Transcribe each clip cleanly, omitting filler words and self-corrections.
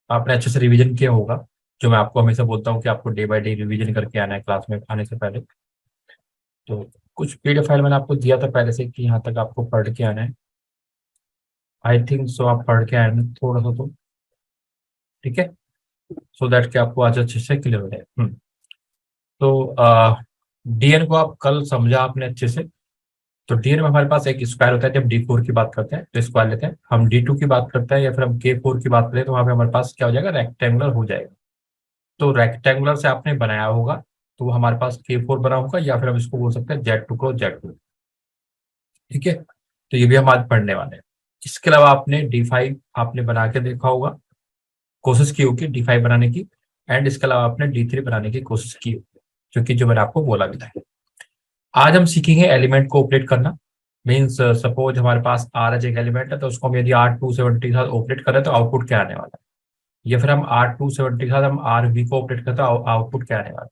आपने अच्छे से रिवीजन किया होगा, जो मैं आपको हमेशा बोलता हूँ कि आपको डे बाय डे रिवीजन करके आना है क्लास में आने से पहले। तो कुछ पीडीएफ फाइल मैंने आपको दिया था पहले से कि यहाँ तक आपको पढ़ के आना है। आई थिंक सो आप पढ़ के आए हैं थोड़ा सा तो, ठीक है, सो दैट कि आपको आज अच्छे से क्लियर हो जाए। तो डीएन को आप कल समझा आपने अच्छे से। तो डीएन में हमारे पास एक स्क्वायर होता है, जब डी4 की बात करते हैं तो स्क्वायर लेते हैं, हम डी2 की बात करते हैं या फिर हम के4 की बात करें तो वहां पे हमारे पास क्या हो जाएगा, रेक्टेंगुलर हो जाएगा। तो रेक्टेंगुलर से आपने बनाया होगा तो वो हमारे पास के4 बना होगा, या फिर हम इसको बोल सकते हैं Z2 क्रॉस Z2। ठीक है, तो ये भी हम आज पढ़ने वाले हैं। इसके अलावा आपने डी5 आपने बना के देखा होगा, कोशिश की होगी डी5 बनाने की, एंड इसके अलावा आपने डी3 बनाने की कोशिश की होगी, क्योंकि जो मैंने आपको बोला भी था। आज हम सीखेंगे एलिमेंट को ऑपरेट करना। मीन्स सपोज हमारे पास आर एज एक एलिमेंट है, तो उसको हम यदि R270 के साथ ऑपरेट करें तो आउटपुट क्या आने वाला है, या फिर हम R270 के साथ हम RV को ऑपरेट करते हैं आउटपुट क्या आने वाला है।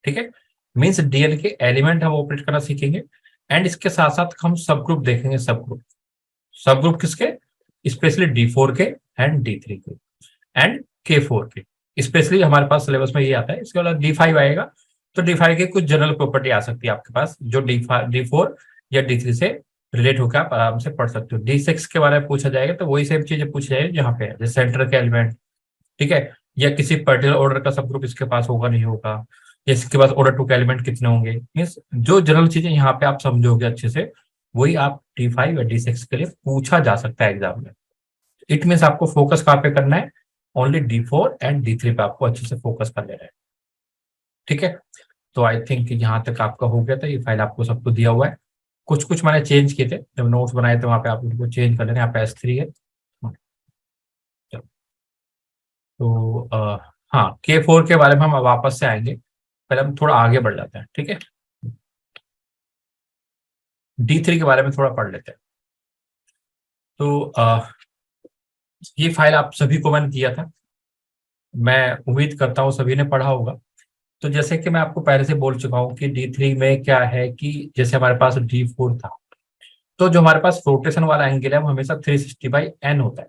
ठीक है, मीन्स डीएल के एलिमेंट हम ऑपरेट करना सीखेंगे, एंड इसके साथ साथ हम सब ग्रुप देखेंगे। सब ग्रुप, सब ग्रुप किसके, स्पेशली डी4 के एंड डी3 के एंड के4 के। स्पेशली हमारे पास सिलेबस में ये आता है। इसके बाद डी5 आएगा, तो डी5 के कुछ जनरल प्रॉपर्टी आ सकती है आपके पास, जो डी4 या डी3 से रिलेट होकर आप आराम से पढ़ सकते हो। डी6 के बारे में पूछा जाएगा तो वही सेम चीजें पूछी जाएगी यहाँ पे है, जैसे सेंटर के एलिमेंट, ठीक है, या किसी पर्टिकुलर ऑर्डर का सब ग्रुप इसके पास होगा नहीं होगा, या इसके पास ऑर्डर 2 के एलिमेंट कितने होंगे। मीन्स जो जनरल चीजें यहाँ पे आप समझोगे अच्छे से, वही आप डी5 या डी6 के लिए पूछा जा सकता है एग्जाम में। इट मीन्स आपको फोकस कहाँ पे करना है, ओनली डी4 एंड डी3 पे आपको अच्छे से फोकस कर लेना है। ठीक है, तो आई थिंक यहाँ तक आपका हो गया था। ये फाइल आपको सबको दिया हुआ है। कुछ कुछ मैंने चेंज किए थे जब नोट्स बनाए थे, वहां पे आप उनको चेंज कर लेना। यहाँ पे S3 है। चलो, तो हाँ, के4 के बारे में हम वापस से आएंगे, पहले हम थोड़ा आगे बढ़ जाते हैं। ठीक है, डी3 के बारे में थोड़ा पढ़ लेते हैं। तो ये फाइल आप सभी को मैंने दिया था, मैं उम्मीद करता हूँ सभी ने पढ़ा होगा। तो जैसे कि मैं आपको पहले से बोल चुका हूँ कि डी3 में क्या है कि जैसे हमारे पास डी4 था, तो जो हमारे पास रोटेशन वाला एंगल है वो हमेशा 360/n होता है।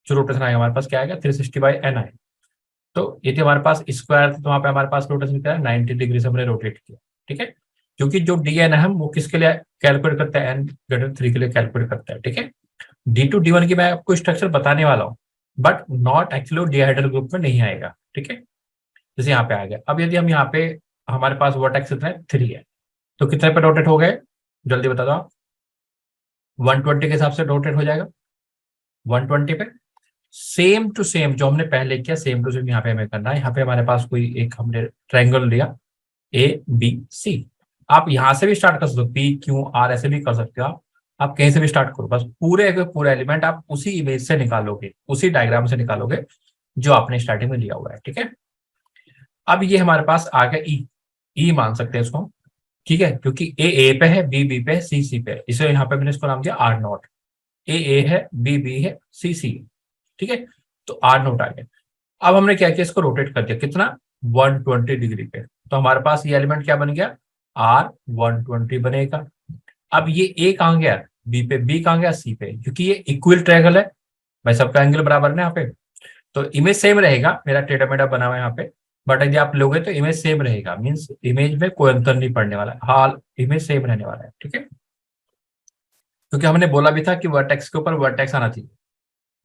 जो रोटेशन आएगा हमारे पास क्या आएगा, 360/n आएगा। तो यदि हमारे पास स्क्वायर था तो वहां पे हमारे पास रोटेशन क्या है, 90 डिग्री से हमने रोटेट किया। ठीक है, क्योंकि जो डी एन है हम वो किसके लिए कैलकुलेट करते हैं, n greater 3 के लिए कैलकुलेट करते हैं। ठीक है, D2 D1 की मैं आपको स्ट्रक्चर बताने वाला हूँ, बट नॉट एक्चुअली डिहाइड्रल ग्रुप में नहीं आएगा। ठीक है, जैसे यहाँ पे आ गया। अब यदि हम यहाँ पे हमारे पास वर्टेक्स कितना है, 3 है, तो कितने पे रोटेट हो गए, जल्दी बता दो आप। 120 के हिसाब से रोटेट हो जाएगा, 120 पे। सेम टू सेम जो हमने पहले किया, सेम टू सेम यहाँ पे हमें करना है। यहाँ पे हमारे पास कोई एक हमने ट्रायंगल लिया ABC। आप यहाँ से भी स्टार्ट कर सकते हो, PQR ऐसे भी कर सकते हो आप कहीं से भी स्टार्ट करो, बस पूरे के पूरे एलिमेंट आप उसी इमेज से निकालोगे, उसी डायग्राम से निकालोगे जो आपने स्टार्टिंग में लिया हुआ है। ठीक है, अब ये हमारे पास आ गया ई मान सकते हैं इसको, ठीक है, क्योंकि ए पे है, बी पे है, सी पे है, इसलिए यहाँ पे मैंने इसको नाम दिया R0। ए है, बी है, सी है। ठीक है, तो R0 आ गया। अब हमने क्या किया, इसको रोटेट कर दिया कितना, 120 डिग्री पे। तो हमारे पास ये एलिमेंट क्या बन गया, R120 बनेगा। अब ये ए कहाँ गया, बी पे, बी कहाँ गया, सी पे, क्योंकि ये इक्वल ट्रायंगल है भाई, सबका एंगल बराबर है ना यहाँ पे। तो इमेज सेम रहेगा, मेरा टेढ़ा मेढ़ा बना हुआ है यहाँ पे, बट यदि आप लोगे तो इमेज सेम रहेगा। मीन्स इमेज में कोई अंतर नहीं पड़ने वाला, हाल इमेज सेम रहने वाला है। ठीक है, क्योंकि हमने बोला भी था कि वर्टेक्स के ऊपर वर्टेक्स आना चाहिए,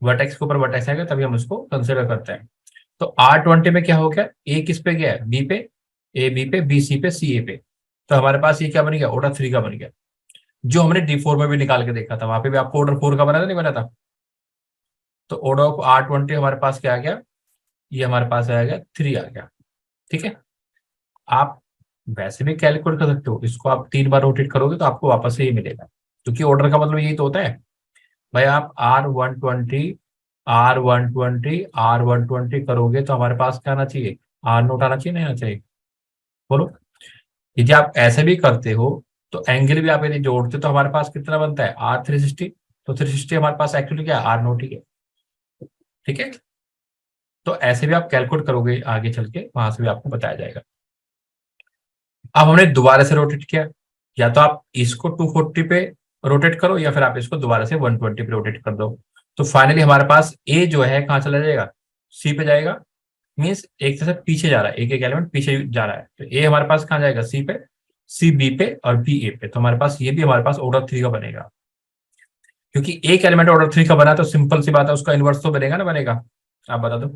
वर्टेक्स के ऊपर वर्टेक्स आएगा तभी हम उसको कंसिडर करते हैं। तो R20 में क्या हो गया, ए किस पे गया है, बी पे, ए बी पे, बी सी पे, सी ए पे। तो हमारे पास ये क्या बन गया, ऑर्डर 3 का बन गया, जो हमने D4 में भी निकाल के देखा था, वहां पे भी आपको ऑर्डर 4 का बना था, नहीं बना था। तो ऑर्डर ऑफ R20 हमारे पास क्या आ गया, ये हमारे पास आ गया 3 आ गया। ठीक है, आप वैसे भी कैलकुलेट कर सकते हो, इसको आप 3 बार रोटेट करोगे तो आपको वापस से ये मिलेगा, क्योंकि ऑर्डर का मतलब यही तो होता है भाई। आप R120 करोगे तो हमारे पास क्या आना चाहिए, R0 आना चाहिए, नहीं आना चाहिए, बोलो। यदि आप ऐसे भी करते हो तो एंगल भी आप यदि जोड़ते हो तो हमारे पास कितना बनता है, R360। तो 360 हमारे पास एक्चुअली क्या है, R0 ही है। ठीक है, तो ऐसे भी आप कैलकुलेट करोगे आगे चल के, वहां से भी आपको बताया जाएगा। अब हमने दोबारा से रोटेट किया, या तो आप इसको 240 पे रोटेट करो, या फिर आप इसको दोबारा से 120 पे रोटेट कर दो। तो फाइनली हमारे पास ए जो है कहाँ चला जाएगा, सी पे जाएगा, मीन्स एक तरह से पीछे जा रहा है, एक एक एलिमेंट पीछे जा रहा है। तो ए हमारे पास कहाँ जाएगा, सी पे, सी बी पे और बी ए पे। तो हमारे पास ये भी हमारे पास ऑर्डर 3 का बनेगा, क्योंकि एक एलिमेंट ऑर्डर 3 का बना तो सिंपल सी बात है, उसका इनवर्स तो बनेगा ना, बनेगा। आप बता दो,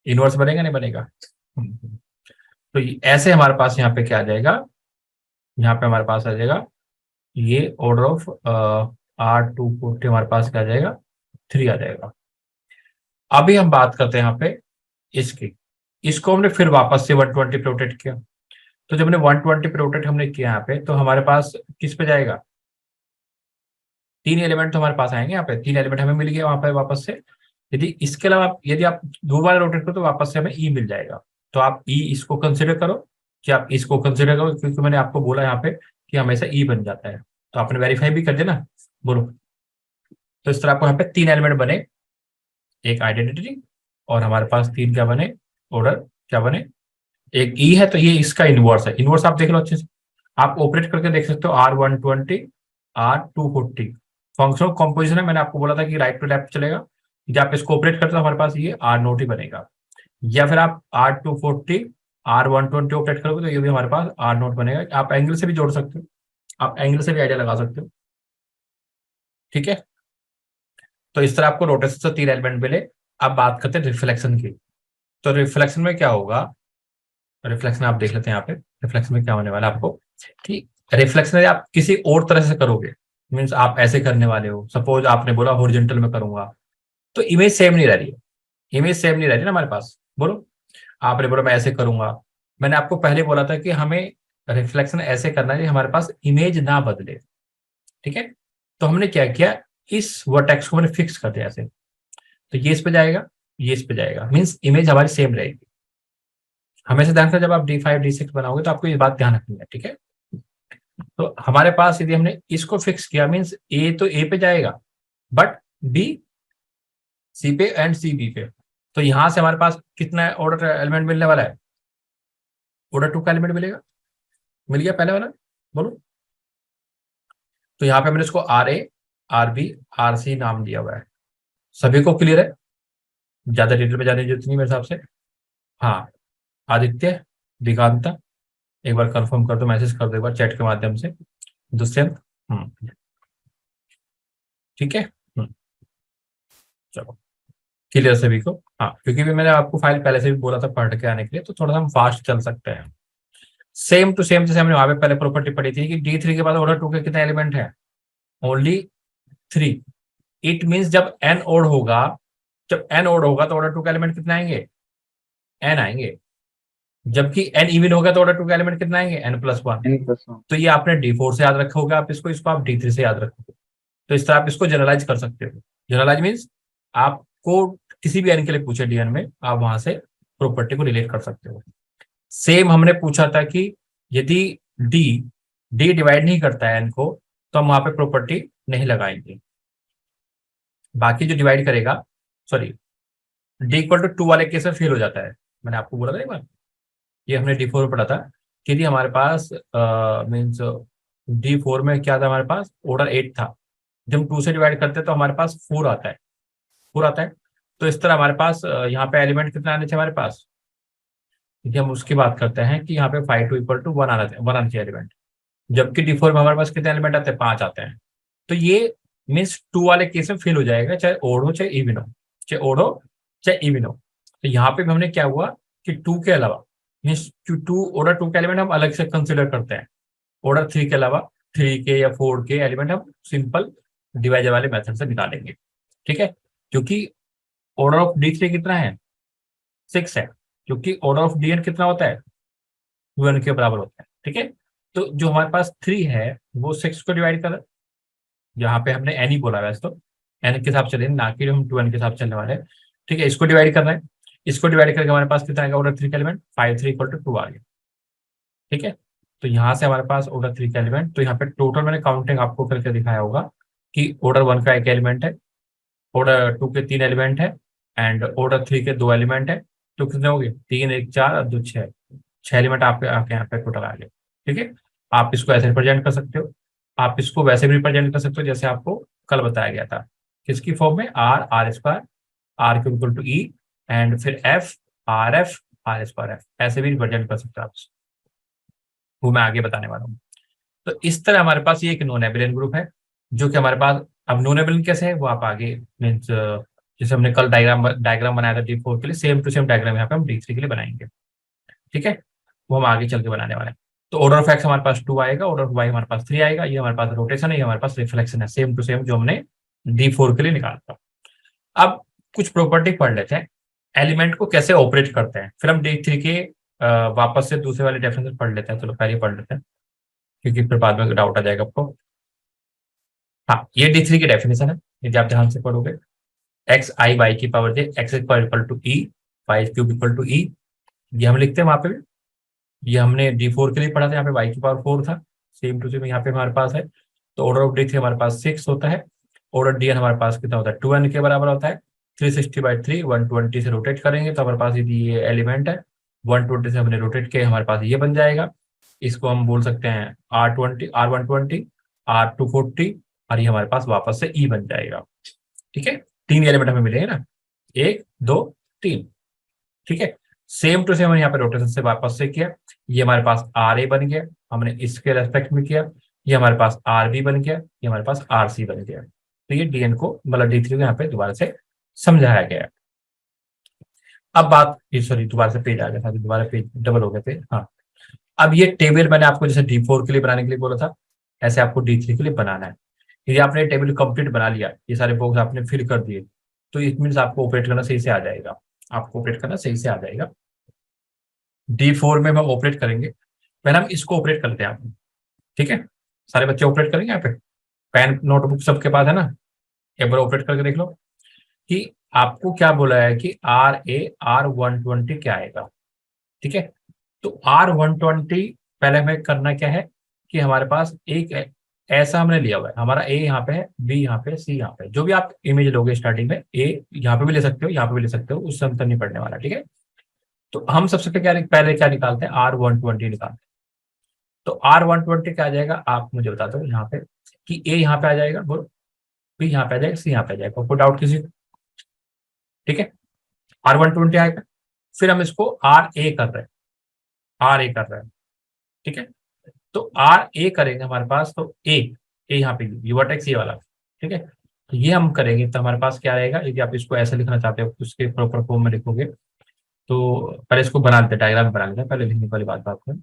इनवर्स बनेगा नहीं बनेगा। तो ऐसे हमारे पास यहाँ पे क्या आ जाएगा, यहाँ पे हमारे पास आ जाएगा ये ऑर्डर ऑफ R240 हमारे पास क्या आ जाएगा, 3 आ जाएगा। अभी हम बात करते हैं यहाँ पे इसकी, इसको हमने फिर वापस से 120 पे रोटेट किया। तो जब हमने 120 पे रोटेट हमने किया यहाँ पे, तो हमारे पास किस पे जाएगा, 3 एलिमेंट तो हमारे पास आएंगे यहाँ पे, 3 एलिमेंट हमें मिल गया वहां पे वापस से। यदि इसके अलावा यदि आप 2 बार रोटेट करो तो वापस से हमें ई मिल जाएगा। तो आप ई इसको कंसिडर करो, कि आप इसको कंसिडर करो, क्योंकि मैंने आपको बोला यहाँ पे कि हमेशा ई बन जाता है। तो आपने वेरीफाई भी कर दिया ना, बोलो। तो इस तरह आपको यहाँ पे 3 एलिमेंट बने, एक आइडेंटिटी, और हमारे पास 3 क्या बने, ऑर्डर क्या बने, एक ई है तो ये इसका इनवर्स है। इनवर्स आप देख लो अच्छे से, आप ऑपरेट करके देख सकते हो, R120 R240 फंक्शनल कॉम्पोजिशन है। मैंने आपको बोला था कि राइट टू लेफ्ट चलेगा, जब आप इसको ऑपरेट करते हो हमारे पास ये R नोट ही बनेगा। या फिर आप R240 R120 ऑपरेट करोगे तो ये भी हमारे पास R नोट बनेगा। आप एंगल से भी जोड़ सकते हो, आप एंगल से भी आइडिया लगा सकते हो, ठीक है। तो इस तरह आपको रोटेशन से 3 एलिमेंट मिले। अब बात करते हैं रिफ्लेक्शन की। तो रिफ्लेक्शन में क्या होगा, रिफ्लेक्शन आप देख लेते हैं यहाँ पे। रिफ्लेक्शन में क्या होने वाला है आपको, कि रिफ्लेक्शन आप किसी और तरह से करोगे, मीन्स आप ऐसे करने वाले हो, सपोज आपने बोला हॉरिजॉन्टल में करूंगा, तो इमेज सेम नहीं रह रही है, इमेज सेम नहीं रह रही ना हमारे पास। बोलो, आपने बोला मैं ऐसे करूंगा, मैंने आपको पहले बोला था कि हमें रिफ्लेक्शन ऐसे करना है कि हमारे पास इमेज ना बदले, ठीक है। तो हमने क्या किया, इस वर्टेक्स को मैंने फिक्स कर दिया ऐसे, तो ये इस पे जाएगा, ये इस पे जाएगा, मीन्स इमेज हमारी सेम रहेगी। हमेशा ध्यान रखना, जब आप D5 D6 बनाओगे तो आपको ये बात ध्यान रखनी है, ठीक है। तो हमारे पास यदि हमने इसको फिक्स किया, मीन्स ए तो ए पे जाएगा, बट बी सी पे एंड सी बी पे। तो यहां से हमारे पास कितना ऑर्डर एलिमेंट मिलने वाला है, ऑर्डर 2 का एलिमेंट मिलेगा, मिल गया पहले वाला, बोलो। तो यहाँ पे मैंने इसको RA RB RC नाम दिया हुआ है। सभी को क्लियर है, ज्यादा डिटेल में जाने की जरूरत नहीं मेरे हिसाब से। हाँ, आदित्य, दिगांता, एक बार कंफर्म कर दो, मैसेज कर दो एक बार चैट के माध्यम से। दुष्यंत, ठीक है, चलो क्लियर सभी को। हाँ, क्योंकि भी मैंने आपको फाइल पहले से भी बोला था पढ़ के आने के लिए, तो थोड़ा सा हम फास्ट चल सकते हैं। सेम टू सेम जैसे हमने वहां पे पहले प्रॉपर्टी पढ़ी थी कि D3 के बाद ऑर्डर 2 के कितने एलिमेंट है, ओनली 3। इट मीन्स जब n ओड होगा, जब n ओड होगा तो ऑर्डर 2 के एलिमेंट कितने आएंगे, n आएंगे। जबकि n इवन होगा तो ऑर्डर 2 के एलिमेंट कितने आएंगे, n+1। N+1। तो ये आपने D4 से याद रखा होगा, आप इसको इसको आप D3 से याद रखोगे। तो इस तरह आप इसको जनरलाइज कर सकते हो। जनरलाइज मीन्स आपको किसी भी n के लिए पूछे DN में, आप वहां से प्रॉपर्टी को रिलेट कर सकते हो। सेम हमने पूछा था कि यदि d d डिवाइड नहीं करता है n को, तो हम वहां पे प्रॉपर्टी नहीं लगाएंगे। बाकी जो डिवाइड करेगा, सॉरी, D=2 वाले केस में फेल हो जाता है। मैंने आपको बोला था एक बार, ये हमने D4 में पढ़ा था कि यदि हमारे पास मीन्स D4 में क्या था, हमारे पास ऑर्डर 8 था, जब हम 2 से डिवाइड करते हैं तो हमारे पास 4 आता है, 4 आता है। तो इस तरह हमारे पास यहाँ पे एलिमेंट कितना आने चाहिए हमारे पास, क्योंकि हम उसकी बात करते हैं कि यहाँ पे 5 2 = 1 आना चाहिए, 1 आना चाहिए एलिमेंट। जबकि D4 में हमारे पास कितने एलिमेंट आते हैं, 5 आते हैं। तो ये मीन्स 2 वाले केस में फेल हो जाएगा, चाहे ओड हो चाहे इवन हो, चाहे ओड हो चाहे इवन हो। तो यहाँ पे भी हमने क्या हुआ कि 2 के अलावा, मीन्स ऑर्डर 2 के एलिमेंट हम अलग से कंसिडर करते हैं, ऑर्डर 3 के अलावा 3 के या 4 के एलिमेंट हम सिंपल डिवाइजर वाले मेथड से निकालेंगे, ठीक है। क्योंकि ऑर्डर ऑफ D3 कितना है, 6 है, क्योंकि ऑर्डर ऑफ DN कितना होता है, 2n के बराबर होता है, ठीक है। तो जो हमारे पास 3 है वो 6 को डिवाइड कर, यहाँ पे हमने n ही बोला वैसे तो, n के हिसाब से चलेंगे ना कि हम 2n के हिसाब से चलने वाले हैं, ठीक है। इसको डिवाइड करना है, इसको डिवाइड करके हमारे पास कितना आएगा, ऑर्डर 3 का एलिमेंट 5 3 = 2 आ गया, ठीक है। तो यहाँ से हमारे पास ऑर्डर 3 का एलिमेंट, तो यहाँ पे टोटल मैंने काउंटिंग आपको करके दिखाया होगा कि ऑर्डर 1 का 1 एलिमेंट है, ऑर्डर 2 के 3 एलिमेंट है, एंड ऑर्डर 3 के 2 एलिमेंट है। तो कितने हो गए, 3 1 4 और 2 6, 6 एलिमेंट आपके आपके यहाँ पे टोटल आ गए, ठीक है। आप इसको ऐसे रिप्रेजेंट कर सकते हो, आप इसको वैसे भी रिप्रेजेंट कर सकते हो जैसे आपको कल बताया गया था, किसकी फॉर्म में, R R² R3 = E and फिर एफ, आर स्क्वायर एफ, ऐसे भी रिप्रेजेंट कर सकते हो आप, वो मैं आगे बताने वाला हूँ। तो इस तरह हमारे पास ये एक नॉन एबिलियन ग्रुप है, जो कि हमारे पास, अब नॉन एबिलियन कैसे है वो आप आगे मीन्स, जैसे हमने कल डायग्राम बनाया था D4 के लिए, सेम टू सेम डायग्राम यहाँ पे हम D3 के लिए बनाएंगे। ठीक है, वो हम आगे चल के बनाने वाले हैं। तो ऑर्डर ऑफ एक्स हमारे पास 2 आएगा, ऑर्डर ऑफ वाई हमारे पास 3 आएगा, ये हमारे पास रोटेशन है, ये हमारे पास रिफ्लेक्शन है, सेम टू सेम जो हमने D4 के लिए निकाला था। अब कुछ प्रॉपर्टी पढ़ लेते हैं, एलिमेंट को कैसे ऑपरेट करते हैं, फिर हम D3 के वापस से दूसरे वाले डेफिनेशन पढ़ लेते हैं। चलो पहले पढ़ लेते हैं, क्योंकि फिर बाद में डाउट आ जाएगा आपको। हाँ, ये D3 की डेफिनेशन है, यदि आप ध्यान से पढ़ोगे, एक्स आई वाई की power j, x equal to e, y cube equal to e, ये हम लिखते हैं वहां पे भी। ये हमने D4 के लिए पढ़ा था, यहाँ पे वाई की पावर 4 था, सेम टू सेम यहाँ पे हमारे पास है। तो ऑर्डर ऑफ D3 हमारे पास 6 होता है, ऑर्डर DN हमारे पास कितना होता है, 2n के बराबर होता है। 360/3 120 से रोटेट करेंगे तो हमारे पास यदि ये एलिमेंट है, 120 से हमने रोटेट किया, हमारे पास ये बन जाएगा। इसको हम बोल सकते हैं R120, R240, और ये हमारे पास वापस से E बन जाएगा। ठीक है, 3 एलिमेंट हमें मिलेंगे ना, 1 2 3। ठीक है, सेम टू सेम यहाँ पे रोटेशन से वापस से किया, ये हमारे पास RA बन गया, हमने इसके रेस्पेक्ट में किया, ये हमारे पास RB बन गया, ये हमारे पास RC बन गया। तो ये DN को मतलब D3 को यहाँ पे दोबारा से समझाया गया है। अब बात, सॉरी दोबारा से पेज आ गया था, दोबारा पेज डबल हो गए थे। हाँ, अब ये टेबल मैंने आपको जैसे D4 के लिए बनाने के लिए बोला था, ऐसे आपको D3 के लिए बनाना है। यदि आपने टेबल कंप्लीट बना लिया, ये सारे बॉक्स आपने फिल कर दिए, तो इट मीन आपको ऑपरेट करना सही से आ जाएगा, आपको ऑपरेट करना सही से आ जाएगा। D4 में हम ऑपरेट करेंगे, पहले हम इसको ऑपरेट करते हैं आप। ठीक है, सारे बच्चे ऑपरेट करेंगे यहाँ पे, पेन नोटबुक सबके पास है ना, एक बार ऑपरेट करके देख लो कि आपको क्या बोला है कि R120 क्या आएगा। ठीक है, तो R120 पहले हमें करना क्या है कि हमारे पास एक ऐसा हमने लिया हुआ है, हमारा A यहाँ पे है, B यहाँ पे, C यहाँ पे, जो भी आप इमेज लोगे स्टार्टिंग में, A यहाँ पे भी ले सकते हो, यहाँ पे भी ले सकते हो, उससे अंतर नहीं पड़ने वाला। ठीक है, तो हम सबसे पहले क्या निकालते हैं, R120 निकालते हैं। तो R120 क्या आ जाएगा, आप मुझे बता दो यहाँ पे कि A यहाँ पे आ जाएगा, बोलो, B यहाँ पे आ जाएगा, C यहाँ पे आ जाएगा, कोई डाउट किसी को? ठीक है, R120 आएगा, फिर हम इसको RA कर रहे हैं, RA कर रहे हैं। ठीक है, तो RA करेंगे हमारे पास, तो ए यहाँ पे ये वर्टेक्स ये वाला। ठीक है, तो ये हम करेंगे तो हमारे पास क्या रहेगा, यदि आप इसको ऐसे लिखना चाहते हो तो उसके प्रॉपर फॉर्म में लिखोगे। तो पहले इसको बना लेते हैं, डायग्राम बना लेते हैं, पहले लिखने वाली बात करें।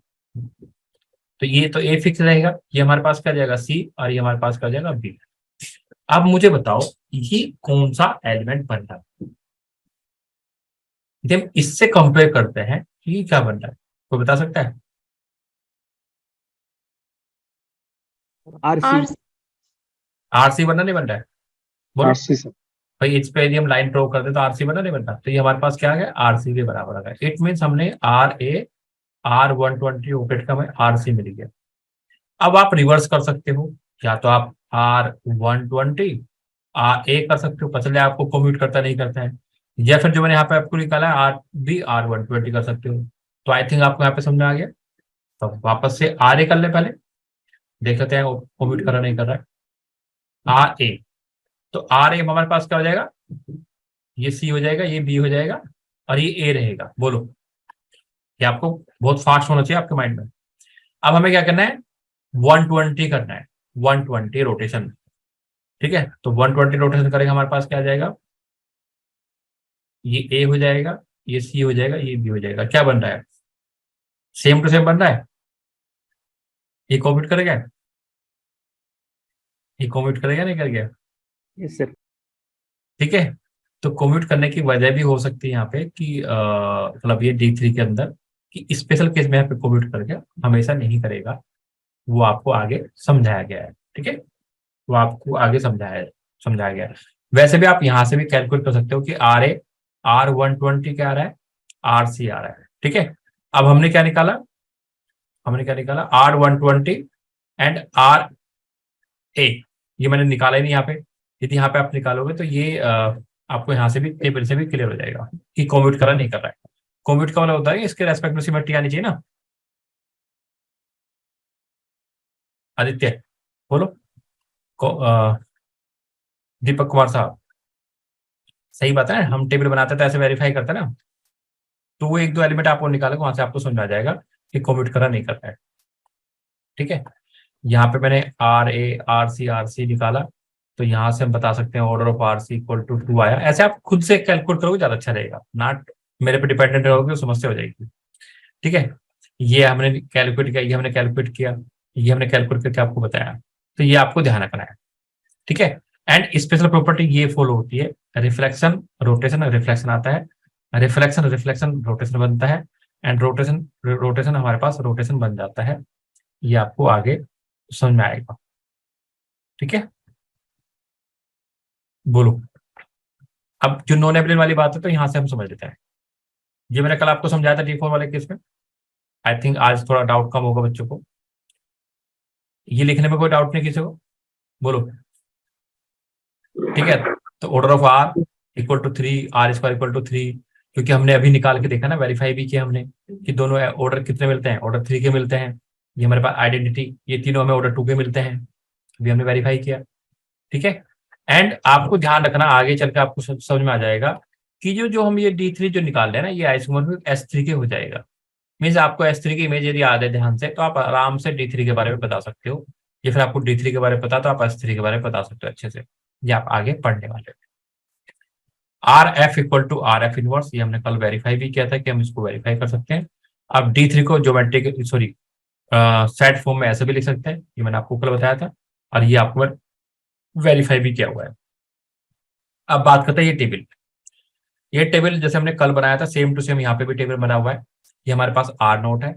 तो ये तो ए फिक्स रहेगा, ये हमारे पास क्या जाएगा C, और ये हमारे पास क्या जाएगा B। अब मुझे बताओ ये कौन सा एलिमेंट बन रहा है, यदि हम इससे कंपेयर करते हैं तो ये क्या बन रहा है, कोई बता सकता है? RC। RC बनना नहीं बन रहा है, बोलो RC सर। भाई। इस पे यदि हम लाइन ड्रॉ कर दे तो RC बना नहीं बनता, तो ये हमारे पास क्या आ गया, RC के बराबर आ गया। इट मीन्स हमने R120 ऑपरेट का हमें RC मिल गया। अब आप रिवर्स कर सकते हो, या तो आप R120 RA कर सकते हो, पसंद है आपको, कम्यूट करता नहीं करता है, या फिर जो मैंने यहाँ पे आपको निकाला है RB R120 कर सकते हो। तो आई थिंक आपको यहाँ पे समझ में आ गया। तो वापस से RA कर ले पहले, देख लेते हैं वो कम्यूट कर रहा नहीं कर रहा है। RA, तो RA हमारे पास क्या हो जाएगा, ये C हो जाएगा, ये B हो जाएगा, और ये A रहेगा। बोलो, ये आपको बहुत फास्ट होना चाहिए आपके माइंड में। अब हमें क्या करना है, 120 करना है, 120 रोटेशन। ठीक है, तो 120 रोटेशन करेंगे, हमारे पास क्या आ जाएगा, ये A हो जाएगा, ये C हो जाएगा, ये B हो जाएगा। क्या बन रहा है, सेम टू सेम बन रहा है। ये कॉम्प्यूट करेगा, ये कॉम्प्यूट करेगा नहीं करेगा? Yes sir. ठीक है, तो कॉम्प्यूट करने की वजह भी हो सकती है यहाँ पे कि मतलब ये D3 के अंदर कि स्पेशल केस में यहाँ पे कॉम्प्यूट करके हमेशा नहीं करेगा, वो आपको आगे समझाया गया है। ठीक है, वो आपको आगे समझाया गया है। वैसे भी आप यहाँ से भी कैलकुलेट कर सकते हो कि R120 क्या आ रहा है, RC आ रहा है। ठीक है, अब हमने क्या निकाला R120 एंड RA, ये मैंने निकाला ही नहीं यहाँ पे। यदि यहाँ पे आप निकालोगे तो ये आपको यहाँ से भी टेबल से भी क्लियर हो जाएगा कि कॉम्प्यूट करा नहीं कर रहा है। कॉम्प्यूट का मतलब होता है कि इसके रेस्पेक्ट में सिमेट्री आनी चाहिए ना। आदित्य बोलो, दीपक कुमार साहब, सही बात है ना, हम टेबल बनाते तो ऐसे वेरीफाई करते ना, तो वो एक दो एलिमेंट आपको निकालेगा, वहां से आपको समझ में आ जाएगा कि कमिट करा नहीं करना है। ठीक है, यहाँ पे मैंने आर सी निकाला, तो यहाँ से हम बता सकते हैं order of R C equal to 2 आया। ऐसे आप खुद से कैलकुलेट करोगे ज्यादा अच्छा रहेगा, नॉट मेरे पे डिपेंडेंट रहोगे तो समस्या हो जाएगी। ठीक है, ये हमने कैलकुलेट किया, ये हमने कैलकुलेट किया, ये हमने कैलकुलेट करके आपको बताया, तो ये आपको ध्यान रखना है। ठीक है, एंड स्पेशल प्रॉपर्टी ये फॉलो होती है, रिफ्लेक्शन रोटेशन रिफ्लेक्शन आता है, रिफ्लेक्शन रिफ्लेक्शन रोटेशन बनता है, एंड रोटेशन रोटेशन हमारे पास रोटेशन बन जाता है। ये आपको आगे समझ में आएगा। ठीक है, बोलो। अब जो नॉन एब्रेन वाली बात है तो यहां से हम समझ लेते हैं। ये मैंने कल आपको समझाया था D4 वाले केस में, आई थिंक आज थोड़ा डाउट कम होगा बच्चों को। ये लिखने में कोई डाउट नहीं किसी को, बोलो। ठीक है, तो order of R equal to 3, R square equal to 3, क्योंकि हमने अभी निकाल के देखा ना, वेरीफाई भी किया हमने कि दोनों ऑर्डर कितने मिलते हैं, ऑर्डर 3 के मिलते हैं। ये हमारे पास आइडेंटिटी, ये तीनों हमें ऑर्डर 2 के मिलते हैं, अभी हमने वेरीफाई किया। ठीक है, एंड आपको ध्यान रखना आगे चल के आपको समझ में आ जाएगा कि जो जो हम ये D3 जो निकाल रहे हैं ना, ये आइसोमोर्फिक S3 के हो जाएगा। मीन्स आपको S3 की इमेज यदि याद है ध्यान से, तो आप आराम से D3 के बारे में बता सकते हो, या फिर आपको D3 के बारे में पता तो आप S3 के बारे में बता सकते हो अच्छे से। ये आप आगे पढ़ने वाले हो। R F equal to R F inverse, ये हमने कल वेरीफाई भी किया था कि हम इसको वेरीफाई कर सकते हैं। अब D3 को ज्योमेट्रिक सॉरी सेट फॉर्म में ऐसे भी लिख सकते हैं, ये मैंने आपको कल बताया था, और ये आपको वेरीफाई भी किया हुआ है। अब बात करते हैं ये टेबल। ये टेबल जैसे हमने कल बनाया था सेम टू सेम यहाँ पे भी टेबल बना हुआ है। ये हमारे पास आर नोट है,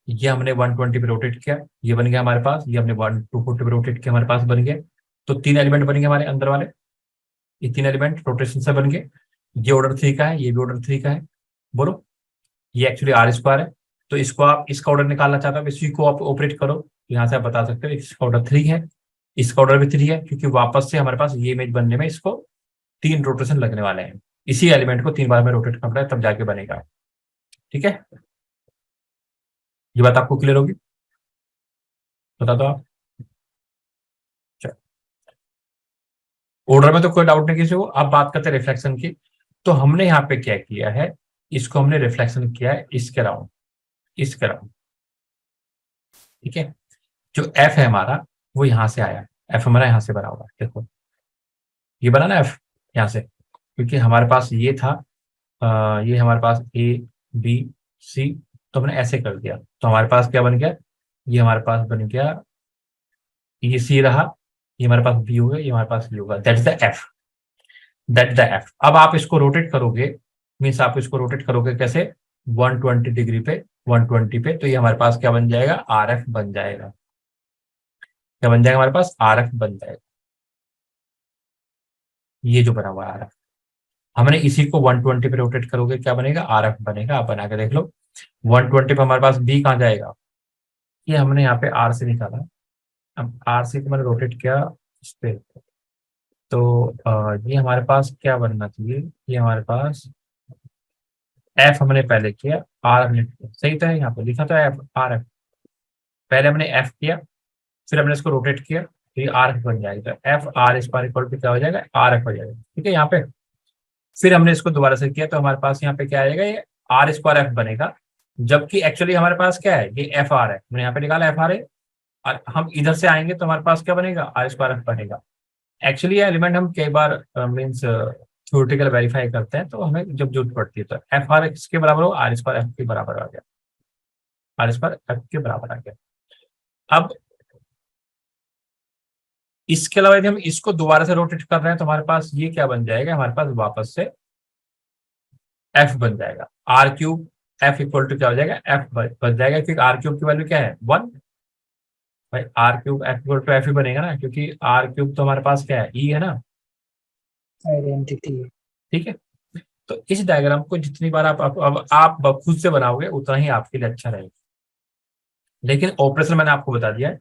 ये हमने 120 पे रोटेट किया, ये बन गया हमारे पास, ये हमने 240 पे रोटेट किया, हमारे पास बन गया। तो 3 एलिमेंट बन गए हमारे अंदर वाले, ये 3 एलिमेंट रोटेशन से बन गए। ये ऑर्डर 3 का है, ये भी ऑर्डर 3 का है। बोलो, ये एक्चुअली आर स्क्वायर है, तो इसको आप इसका ऑर्डर निकालना चाहते हो, इसी को आप ऑपरेट करो, यहाँ से आप बता सकते हो इसका ऑर्डर 3 है, इसका ऑर्डर भी 3 है, क्योंकि वापस से हमारे पास ये इमेज बनने में इसको 3 रोटेशन लगने वाले हैं। इसी एलिमेंट को 3 बार में रोटेट करना है तब जाके बनेगा। ठीक है, ये बात आपको क्लियर होगी, बता दो आप। ऑर्डर में तो कोई डाउट नहीं किसी को। अब बात करते हैं रिफ्लेक्शन की। तो हमने यहाँ पे क्या किया है, इसको हमने रिफ्लेक्शन किया है इसके राउंड, इसके राउंड। ठीक है, जो एफ है हमारा वो यहाँ से आया, एफ हमारा यहाँ से बना हुआ है, देखो ये बना ना एफ यहाँ से, क्योंकि हमारे पास ये था, ये हमारे पास ए बी सी, तो हमने ऐसे कर दिया, तो हमारे पास क्या बन गया, ये हमारे पास बन गया, ये सी रहा, ये हमारे पास बी होगा, ये हमारे पास बी होगा, that's the F, that the F. अब आप इसको रोटेट करोगे, मीन्स आप इसको रोटेट करोगे कैसे, 120 डिग्री पे, 120 पे, तो ये हमारे पास क्या बन जाएगा, आर एफ बन जाएगा। क्या बन जाएगा हमारे पास, आर एफ बन जाएगा, ये जो बना हुआ है आर एफ। हमने इसी को 120 पे रोटेट करोगे क्या बनेगा, आर एफ बनेगा, आप बना के देख लो। 120 पे हमारे पास बी कहाँ जाएगा, ये हमने यहाँ पे आर से निकाला, अब आर से को मैंने रोटेट किया इस पे, तो ये हमारे पास क्या बनना चाहिए, ये हमारे पास एफ हमने पहले किया, आर हमने किया, सही तो है, यहाँ पे लिखा तो एफ आर एफ, पहले हमने एफ किया, फिर हमने इसको रोटेट किया, तो ये आर एफ बन जाएगा, F R square equal to क्या हो जाएगा, आर एफ हो जाएगा। ठीक है, यहाँ पे फिर हमने इसको दोबारा से किया, तो हमारे पास यहाँ पे क्या आएगा, ये आर स्क्वायर एफ बनेगा, जबकि एक्चुअली हमारे पास क्या है, ये एफ आर है, मैंने यहाँ पे निकाला एफ आर है, और हम इधर से आएंगे तो हमारे पास क्या बनेगा, आर स्क्वायर एफ बनेगा। एक्चुअली ये एलिमेंट हम कई बार मीन्स थ्योरेटिकल वेरीफाई करते हैं, तो हमें जब जरूरत पड़ती है, तो एफ आर किसके बराबर हो, आर स्क्वायर एफ के बराबर आ गया, आर स्क्वायर एफ के बराबर आ गया। अब इसके अलावा यदि हम इसको दोबारा से रोटेट कर रहे हैं, तो हमारे पास ये क्या बन जाएगा, हमारे पास वापस से एफ बन जाएगा, R cube F equal to क्या हो जाएगा, एफ बन जाएगा, क्योंकि आर क्यूब की वैल्यू क्या है, 1। भाई r cube F equal to f ही बनेगा ना, क्योंकि आर क्यूब तो हमारे पास क्या है, ई है ना, आइडेंटिटी। ठीक है। तो इस डायग्राम को जितनी बार आप खुद से बनाओगे उतना ही आपके लिए अच्छा रहेगा। लेकिन ऑपरेशन मैंने आपको बता दिया है,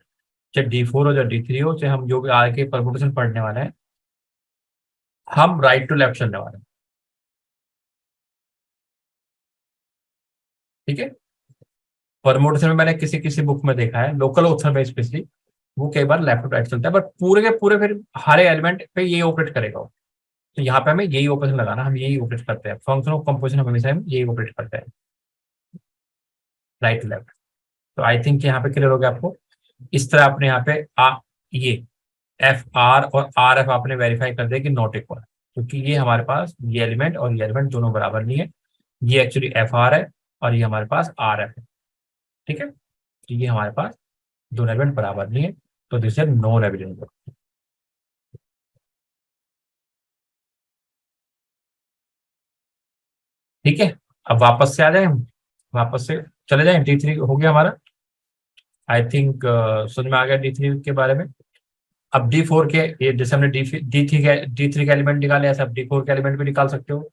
चाहे D4 हो चाहे D3 हो, चाहे हम जो भी आगे परमुटेशन पढ़ने वाले हैं, हम राइट टू लेफ्ट चलने वाले हैं। ठीक है, परमुटेशन में मैंने किसी किसी बुक में देखा है, लोकल ऑथर में स्पेशली, वो कई बार लेफ्ट टू राइट चलता है, बट पूरे के पूरे फिर हर एलिमेंट पे ये ऑपरेट करेगा वो। तो यहाँ पे हमें यही ऑपरेशन लगाना, हम यही ऑपरेट करते हैं, फंक्शन ऑफ कंपोजिशन हम हमेशा हम यही ऑपरेट करते हैं, राइट टू लेफ्ट। तो आई थिंक यहाँ पे क्लियर हो गया आपको। इस तरह आपने यहाँ पे ये एफ आर और आर एफ आपने वेरीफाई कर दिया कि नॉट इक्वल, क्योंकि ये हमारे पास ये एलिमेंट और ये एलिमेंट दोनों बराबर नहीं है। ये एक्चुअली एफ आर है और ये हमारे पास आर एफ है, ठीक है। तो ये हमारे पास दोनों एलिमेंट बराबर नहीं है, तो दिस इज नॉन एविडेंट। ठीक है, अब वापस से आ जाए हम, वापस से चले जाए। D3 हो गया हमारा, आई थिंक समझ में आ गया D3 के बारे में। अब D4 के, ये जैसे हमने D3 के एलिमेंट निकाले, ऐसे आप D4 के एलिमेंट भी निकाल सकते हो।